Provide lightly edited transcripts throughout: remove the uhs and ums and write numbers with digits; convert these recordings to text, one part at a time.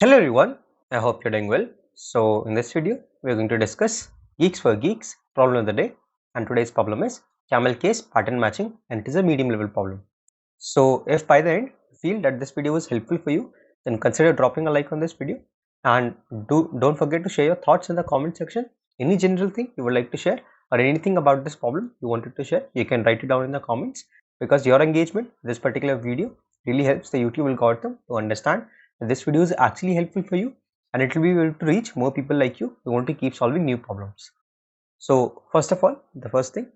Hello everyone, I hope you're doing well. So in this video, we're going to discuss Geeks for Geeks problem of the day, and today's problem is camel case pattern matching, and it is a medium level problem. So if by the end you feel that this video was helpful for you, then consider dropping a like on this video, and don't forget to share your thoughts in the comment section. Any general thing you would like to share or anything about this problem you wanted to share, you can write it down in the comments, because your engagement with this particular video really helps the YouTube algorithm to understand that this video is actually helpful for you, and it will be able to reach more people like you who want to keep solving new problems. So first of all, the first thing,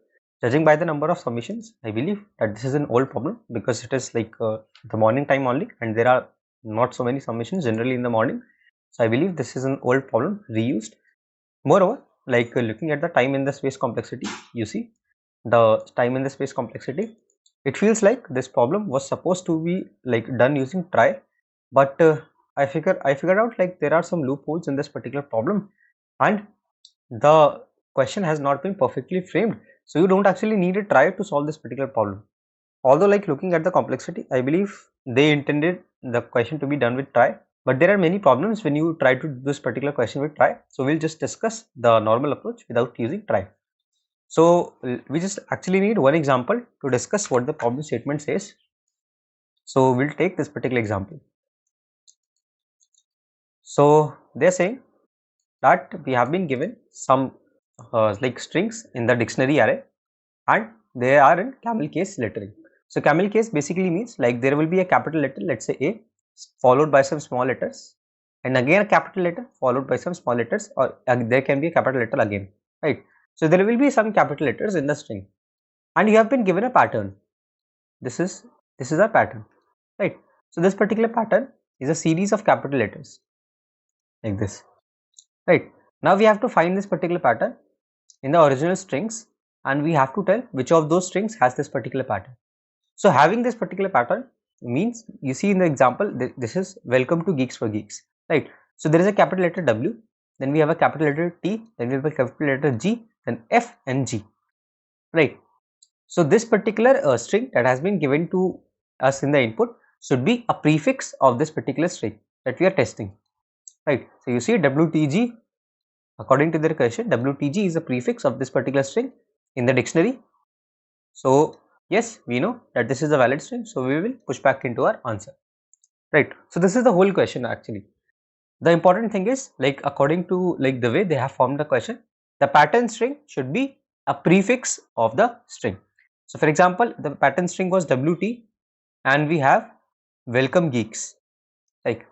judging by the number of submissions, I believe that this is an old problem, because it is like the morning time only, and there are not so many submissions generally in the morning. So I believe this is an old problem, reused. Moreover, like looking at the time in the space complexity, you see the time in the space complexity, it feels like this problem was supposed to be like done using try, but I figured out like there are some loopholes in this particular problem, and the question has not been perfectly framed, so you don't actually need a try to solve this particular problem. Although like looking at the complexity, I believe they intended the question to be done with try, but there are many problems when you try to do this particular question with try. So we'll just discuss the normal approach without using try. So we just actually need one example to discuss what the problem statement says. So we'll take this particular example. So they're saying that we have been given some like strings in the dictionary array, and they are in camel case lettering. So camel case basically means like there will be a capital letter, let's say A, followed by some small letters, and again a capital letter followed by some small letters, or there can be a capital letter again, right? So there will be some capital letters in the string, and you have been given a pattern. This is a pattern, right? So this particular pattern is a series of capital letters like this, right? Now we have to find this particular pattern in the original strings, and we have to tell which of those strings has this particular pattern. So having this particular pattern means, you see in the example, this is welcome to Geeks for Geeks, right? So there is a capital letter W, then we have a capital letter T, then we have a capital letter G, then F and G, right? So this particular string that has been given to us in the input should be a prefix of this particular string that we are testing, right? So you see WTG, according to their question, WTG is a prefix of this particular string in the dictionary. So yes, we know that this is a valid string, so we will push back into our answer, right? So this is the whole question actually. The important thing is, like according to like the way they have formed the question, the pattern string should be a prefix of the string. So for example, the pattern string was WT, and we have welcome geeks, like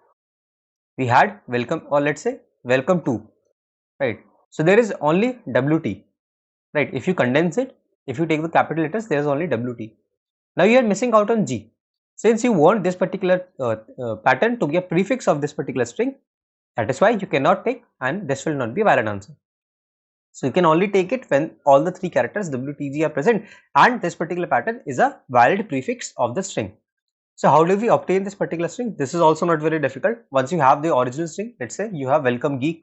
we had welcome, or let's say welcome to, right? So there is only WT, right? If you condense it, if you take the capital letters, there is only WT. Now you are missing out on G. Since you want this particular pattern to be a prefix of this particular string, that is why you cannot take, and this will not be a valid answer. So you can only take it when all the three characters WTG are present, and this particular pattern is a valid prefix of the string. So how do we obtain this particular string? This is also not very difficult. Once you have the original string, let's say you have welcome geek,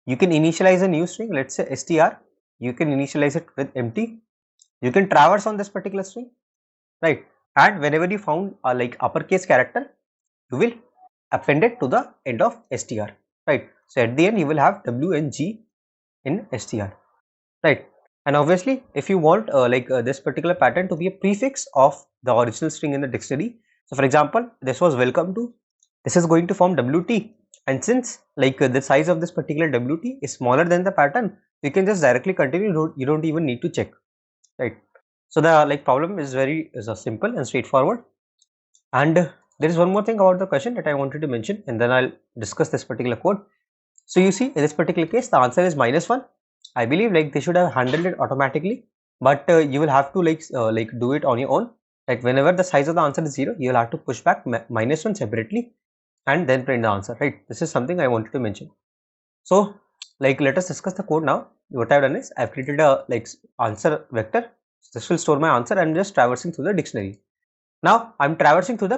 you can initialize a new string, let's say str, you can initialize it with empty, you can traverse on this particular string, right? And whenever you found a like uppercase character, you will append it to the end of str, right? So at the end you will have W and G in str, right? And obviously if you want this particular pattern to be a prefix of the original string in the dictionary, so for example this was welcome to, this is going to form WT, and since the size of this particular WT is smaller than the pattern, you can just directly continue, you don't even need to check, right? So the problem is very simple and straightforward. And there is one more thing about the question that I wanted to mention, and then I'll discuss this particular code. So you see in this particular case the answer is -1. I believe they should have handled it automatically, but you will have to do it on your own. Like whenever the size of the answer is 0, you will have to push back -1 separately and then print the answer, right? This is something I wanted to mention. So let us discuss the code now. What I've done is I've created a answer vector. This will store my answer. I'm just traversing through the dictionary. Now I'm traversing through the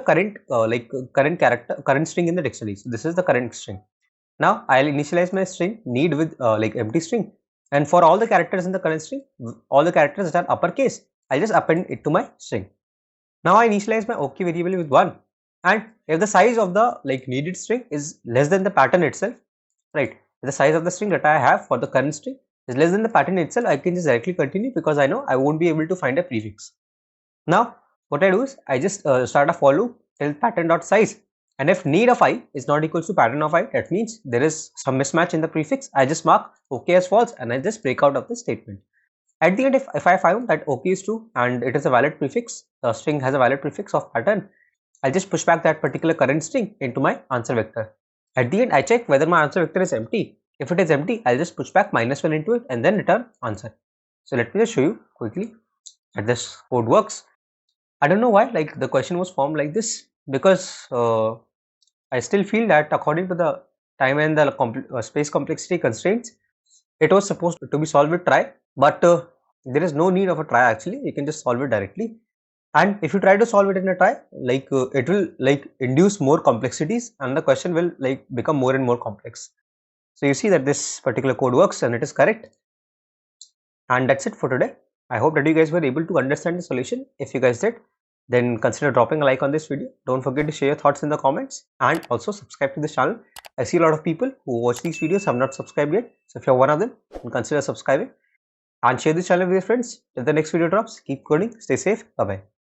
current string in the dictionary. So this is the current string. Now I'll initialize my string need with empty string, and for all the characters in the current string, all the characters that are uppercase, I'll just append it to my string. Now I initialize my OK variable with 1, And if the size of the needed string is less than the pattern itself, right? If the size of the string that I have for the current string is less than the pattern itself, I can just directly continue because I know I won't be able to find a prefix. Now what I do is I just start a for loop till pattern.size, and if need of I is not equals to pattern of I, that means there is some mismatch in the prefix. I just mark OK as false and I just break out of the statement. At the end, if I found that OK is true and it is a valid prefix, the string has a valid prefix of pattern, I'll just push back that particular current string into my answer vector. At the end, I check whether my answer vector is empty. If it is empty, I'll just push back -1 into it and then return answer. So let me just show you quickly that this code works. I don't know why the question was formed like this, because I still feel that according to the time and the space complexity constraints, it was supposed to be solved with try, but there is no need of a try actually. You can just solve it directly. And if you try to solve it in a try, it will induce more complexities and the question will become more and more complex. So you see that this particular code works and it is correct. And that's it for today. I hope that you guys were able to understand the solution. If you guys did, then consider dropping a like on this video. Don't forget to share your thoughts in the comments and also subscribe to this channel. I see a lot of people who watch these videos have not subscribed yet. So if you're one of them, then consider subscribing and share this channel with your friends. Till the next video drops, keep coding, stay safe, bye bye.